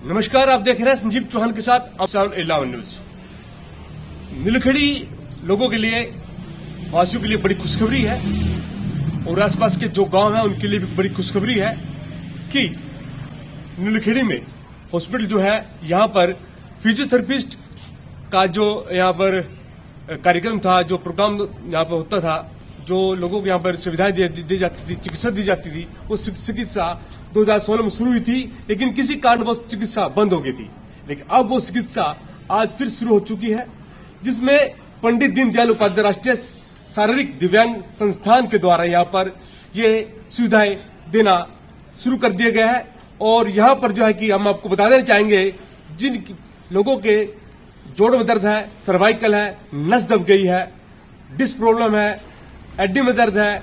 नमस्कार, आप देख रहे हैं संजीव चौहान के साथ साउंड 11 न्यूज। नीलखेड़ी लोगों के लिए, वासियों के लिए बड़ी खुशखबरी है और आसपास के जो गांव हैं उनके लिए भी बड़ी खुशखबरी है कि नीलखेड़ी में हॉस्पिटल जो है, यहां पर फिजियोथेरेपिस्ट का जो यहां पर कार्यक्रम था, जो प्रोग्राम यहां पर होता था, जो लोगों को यहां पर सुविधाएं दी जाती थी, चिकित्सा दी जाती थी, वो चिकित्सा 2016 में शुरू हुई थी, लेकिन किसी कारणवश चिकित्सा बंद हो गई थी। लेकिन अब वो चिकित्सा आज फिर शुरू हो चुकी है, जिसमें पंडित दीनदयाल उपाध्याय राष्ट्रीय शारीरिक दिव्यांग संस्थान के द्वारा यहाँ पर ये सुविधाएं देना शुरू कर दिया गया है। और यहाँ पर जो है कि हम आपको बता देना चाहेंगे, जिन लोगों के जोड़ों में दर्द है, सर्वाइकल है, नस दब गई है, डिस्क प्रॉब्लम है, हड्डी में दर्द है,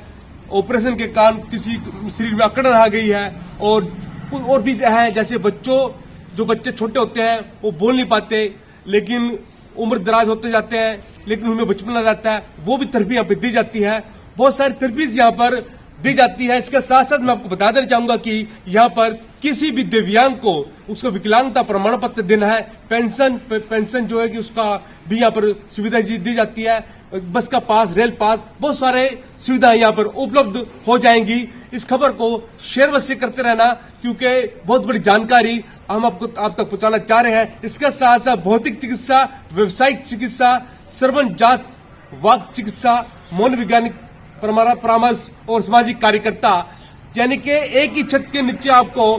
ऑपरेशन के कारण किसी शरीर में अकड़न आ गई है, और भी है, जैसे जो बच्चे छोटे होते हैं वो बोल नहीं पाते, लेकिन उम्र दराज होते जाते हैं, लेकिन उनमें बचपना रहता है, वो भी थेरेपी यहाँ पे दी जाती है। बहुत सारी थेरेपीज यहाँ पर दी जाती है। इसके साथ साथ मैं आपको बता देना चाहूंगा कि यहाँ पर किसी भी दिव्यांग को उसको विकलांगता प्रमाण पत्र देना है, पेंशन जो है कि उसका भी यहाँ पर सुविधा दी जाती है, बस का पास, रेल पास, बहुत सारे सुविधाएं यहाँ पर उपलब्ध हो जाएंगी। इस खबर को शेयर अवश्य करते रहना, क्योंकि बहुत बड़ी जानकारी हम आप तक पहुंचाना चाह रहे हैं। इसके साथ साथ भौतिक चिकित्सा, व्यावसायिक चिकित्सा, श्रवण जांच, वाक चिकित्सा, मनोवैज्ञानिक परामर्श और सामाजिक कार्यकर्ता, यानी कि एक ही छत के नीचे आपको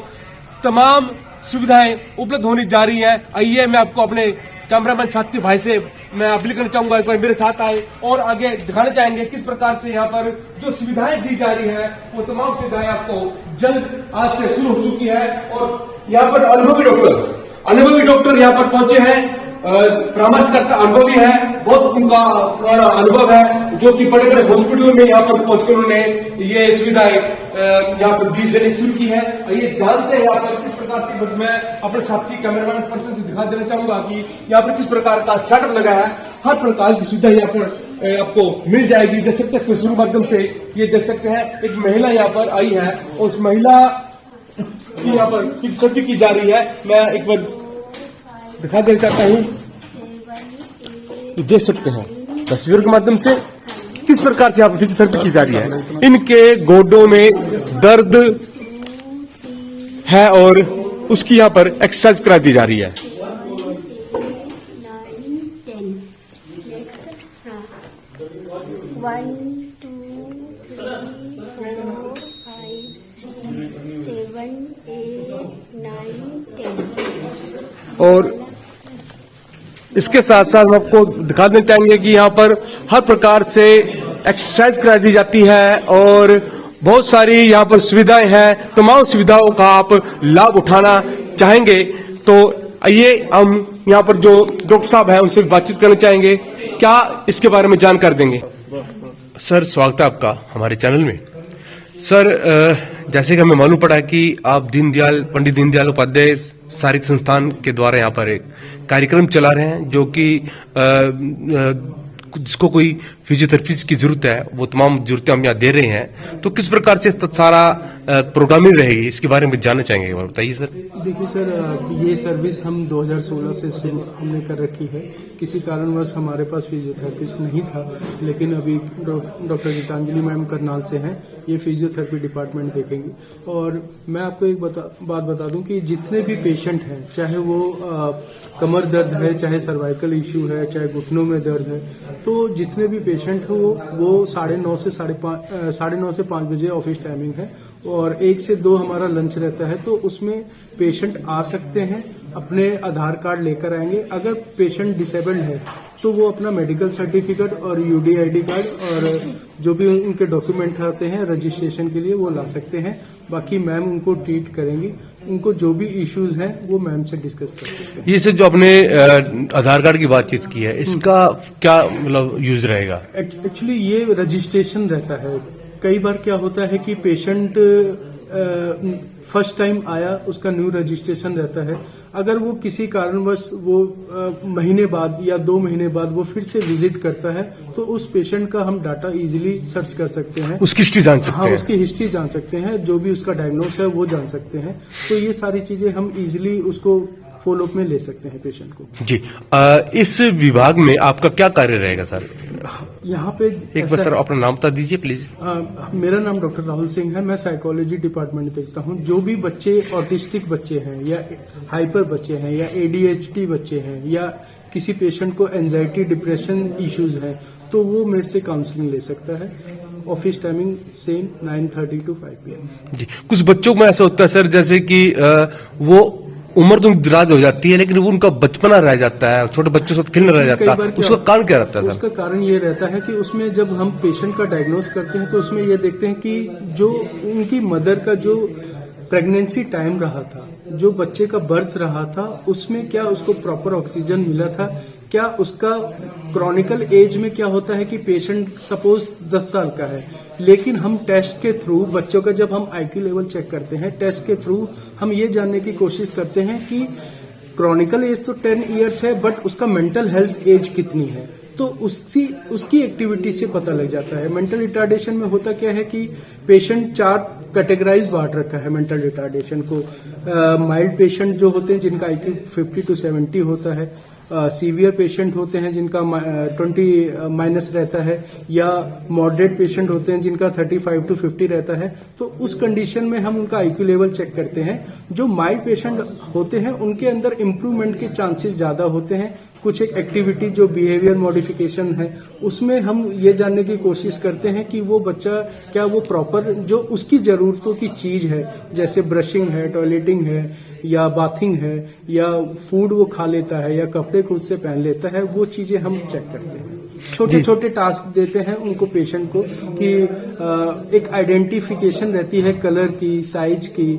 तमाम सुविधाएं उपलब्ध होनी जा रही हैं। आइए, मैं आपको अपने कैमरामैन साथी भाई से मैं अपील करना चाहूंगा, एक बार मेरे साथ आए और आगे दिखाना चाहेंगे किस प्रकार से यहाँ पर जो सुविधाएं दी जा रही है, वो तमाम सुविधाएं आपको जल्द आज से शुरू हो चुकी है। और यहाँ पर अनुभवी डॉक्टर यहाँ पर पहुंचे हैं, परामर्शकर्ता अनुभवी है, बहुत उनका पुराना अनुभव है, जो कि बड़े बड़े हॉस्पिटलों में यहाँ पर पहुंचकर उन्होंने ये सुविधाएं यहाँ पर देनी शुरू की है। ये जानते हैं यहाँ पर किस प्रकार से, मैं अपने साथी कैमरामैन पर्सन से दिखा देना चाहूंगा कि यहाँ पर किस प्रकार का सेटअप लगा है। हर प्रकार की सुविधा यहाँ पर आपको मिल जाएगी। देख सकते हैं शुरू माध्यम से, ये देख सकते हैं एक महिला यहाँ पर आई है और उस महिला की यहाँ पर फिजियोथेरेपी की जा रही है। मैं एक बार दिखा देना चाहता हूँ, देख सकते हैं तस्वीर के माध्यम से किस प्रकार से यहाँ पर फिजियोथेरेपी की जा रही है। इनके गोडों में दर्द है और उसकी यहाँ पर एक्सरसाइज करा दी जा रही है। 1 2 3 4 5 6 7 8 9 10 और इसके साथ साथ हम आपको दिखा देना चाहेंगे कि यहाँ पर हर प्रकार से एक्सरसाइज करा दी जाती है और बहुत सारी यहाँ पर सुविधाएं हैं। तमाम सुविधाओं का आप लाभ उठाना चाहेंगे तो आइए, हम यहाँ पर जो डॉक्टर साहब हैं उनसे बातचीत करना चाहेंगे। क्या इसके बारे में जानकारी देंगे? सर, स्वागत है आपका हमारे चैनल में। सर, जैसे कि हमें मालूम पड़ा है कि आप पंडित दीनदयाल उपाध्याय शारीरिक संस्थान के द्वारा यहाँ पर एक कार्यक्रम चला रहे हैं, जो कि जिसको कोई फिजियोथेरेपिस्ट की जरूरत है, वो तमाम जरूरतें हम यहाँ दे रहे हैं। तो किस प्रकार से सारा प्रोग्रामिंग रहेगी, इसके बारे में जानना चाहेंगे, बताइए सर। देखिए सर, ये सर्विस हम 2016 से शुरू हमने कर रखी है। किसी कारणवश हमारे पास फिजियोथेरेपिस्ट नहीं था, लेकिन अभी डॉक्टर गीतांजलि मैम करनाल से हैं, ये फिजियोथेरेपी डिपार्टमेंट देखेंगे। और मैं आपको एक बात बता दूं कि जितने भी पेशेंट हैं, चाहे वो कमर दर्द है, चाहे सर्वाइकल इश्यू है, चाहे घुटनों में दर्द है, तो जितने भी पेशेंट हो वो 9:30 से 5:30 बजे ऑफिस टाइमिंग है और 1 से 2 हमारा लंच रहता है। तो उसमें पेशेंट आ सकते हैं, अपने आधार कार्ड लेकर आएंगे। अगर पेशेंट डिसेबल्ड है तो वो अपना मेडिकल सर्टिफिकेट और यूडीआईडी कार्ड और जो भी उनके डॉक्यूमेंट आते हैं रजिस्ट्रेशन के लिए, वो ला सकते हैं। बाकी मैम उनको ट्रीट करेंगी, उनको जो भी इश्यूज हैं वो मैम से डिस्कस कर सकते हैं। ये सर, जो आपने आधार कार्ड की बातचीत की है, इसका क्या मतलब यूज रहेगा? एक्चुअली ये रजिस्ट्रेशन रहता है। कई बार क्या होता है कि पेशेंट फर्स्ट टाइम आया उसका न्यू रजिस्ट्रेशन रहता है। अगर वो किसी कारणवश वो महीने बाद या 2 महीने बाद वो फिर से विजिट करता है तो उस पेशेंट का हम डाटा इजीली सर्च कर सकते हैं, उसकी हिस्ट्री जान सकते हाँ हैं। उसकी हिस्ट्री जान सकते हैं, जो भी उसका डायग्नोस है वो जान सकते हैं। तो ये सारी चीजें हम इजीली उसको फॉलोअप में ले सकते हैं पेशेंट को। जी, इस विभाग में आपका क्या कार्य रहेगा सर? यहाँ पे एक बार सर अपना नाम बता दीजिए प्लीज। मेरा नाम डॉक्टर राहुल सिंह है। मैं साइकोलॉजी डिपार्टमेंट देखता हूँ। जो भी बच्चे ऑटिस्टिक बच्चे हैं या हाइपर बच्चे हैं या ADHD बच्चे हैं या किसी पेशेंट को एंजाइटी डिप्रेशन इश्यूज हैं तो वो मेरे से काउंसलिंग ले सकता है। Office timing same 9:30 to 5 PM। जी, कुछ बच्चों में ऐसा होता है सर जैसे कि वो उम्र तो दराज हो जाती है लेकिन वो उनका बचपना रह जाता है, छोटे बच्चों से खेलना रह जाता है, उसका कारण क्या रहता है सर? उसका कारण ये रहता है कि उसमें जब हम पेशेंट का डायग्नोस करते हैं तो उसमें ये देखते हैं कि जो उनकी मदर का जो प्रेगनेंसी टाइम रहा था, जो बच्चे का बर्थ रहा था, उसमें क्या उसको प्रॉपर ऑक्सीजन मिला था, क्या उसका क्रॉनिकल एज में क्या होता है कि पेशेंट सपोज 10 साल का है लेकिन हम टेस्ट के थ्रू बच्चों का जब हम IQ लेवल चेक करते हैं टेस्ट के थ्रू हम ये जानने की कोशिश करते हैं कि क्रॉनिकल एज तो 10 इयर्स है बट उसका मेंटल हेल्थ एज कितनी है, तो उसकी एक्टिविटी से पता लग जाता है। मेंटल रिटार्डेशन में होता क्या है कि पेशेंट 4 कैटेगराइज बांट रखा है मेंटल रिटार्डेशन को। माइल्ड पेशेंट जो होते हैं जिनका IQ 50 to 70 होता है, सीवियर पेशेंट होते हैं जिनका 20 माइनस रहता है, या मॉडरेट पेशेंट होते हैं जिनका 35 to 50 रहता है। तो उस कंडीशन में हम उनका IQ लेवल चेक करते हैं। जो माइल्ड पेशेंट होते हैं उनके अंदर इम्प्रूवमेंट के चांसेस ज्यादा होते हैं। कुछ एक एक्टिविटी जो बिहेवियर मॉडिफिकेशन है उसमें हम ये जानने की कोशिश करते हैं कि वो बच्चा क्या वो प्रॉपर जो उसकी जरूरतों की चीज है जैसे ब्रशिंग है, टॉयलेटिंग है या बाथिंग है या फूड वो खा लेता है या कपड़े खुद से पहन लेता है, वो चीजें हम चेक करते हैं। छोटे छोटे टास्क देते हैं उनको पेशेंट को कि एक आइडेंटिफिकेशन रहती है कलर की, साइज की,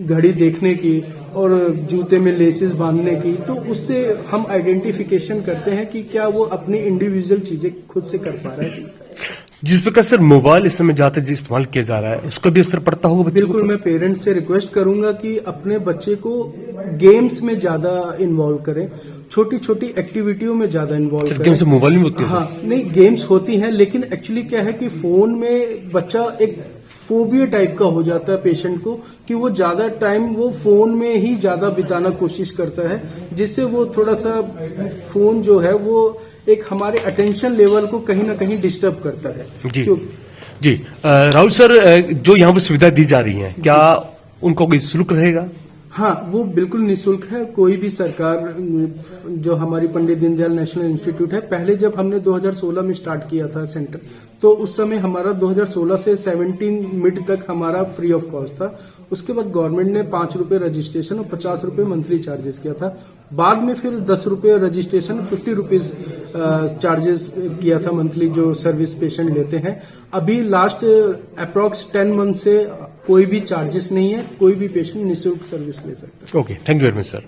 घड़ी देखने की और जूते में लेसेस बांधने की, तो उससे हम आइडेंटिफिकेशन करते हैं कि क्या वो अपनी इंडिविजुअल चीजें खुद से कर पा रहा है। जिस प्रकार सर मोबाइल इस समय ज्यादा इस्तेमाल किया जा रहा है उसका भी असर पड़ता होगा बच्चों बिल्कुल, मैं पेरेंट्स से रिक्वेस्ट करूंगा कि अपने बच्चे को गेम्स में ज्यादा इन्वॉल्व करें, छोटी छोटी एक्टिविटियों में ज्यादा इन्वॉल्व करें। गेम्स मोबाइल में होती है? हाँ, नहीं गेम्स होती हैं लेकिन एक्चुअली क्या है कि फोन में बच्चा एक फोबिया टाइप का हो जाता है पेशेंट को कि वो ज्यादा टाइम वो फोन में ही ज्यादा बिताना कोशिश करता है, जिससे वो थोड़ा सा फोन जो है वो एक हमारे अटेंशन लेवल को कहीं ना कहीं डिस्टर्ब करता है। जी, राहुल सर, जो यहाँ पर सुविधा दी जा रही है क्या उनको कोई शुल्क रहेगा? हाँ, वो बिल्कुल निःशुल्क है। कोई भी सरकार जो हमारी पंडित दीनदयाल नेशनल इंस्टीट्यूट है, पहले जब हमने 2016 में स्टार्ट किया था सेंटर, तो उस समय हमारा 2016 से 17 मिड तक हमारा फ्री ऑफ कॉस्ट था। उसके बाद गवर्नमेंट ने 5 रुपए रजिस्ट्रेशन और 50 रुपए मंथली चार्जेस किया था। बाद में फिर 10 रुपए रजिस्ट्रेशन, 50 रुपीज चार्जेस किया था मंथली जो सर्विस पेशेंट लेते हैं। अभी लास्ट अप्रॉक्स 10 मंथ से कोई भी चार्जेस नहीं है, कोई भी पेशेंट निःशुल्क सर्विस ले सकता है। Okay, thank you very much sir.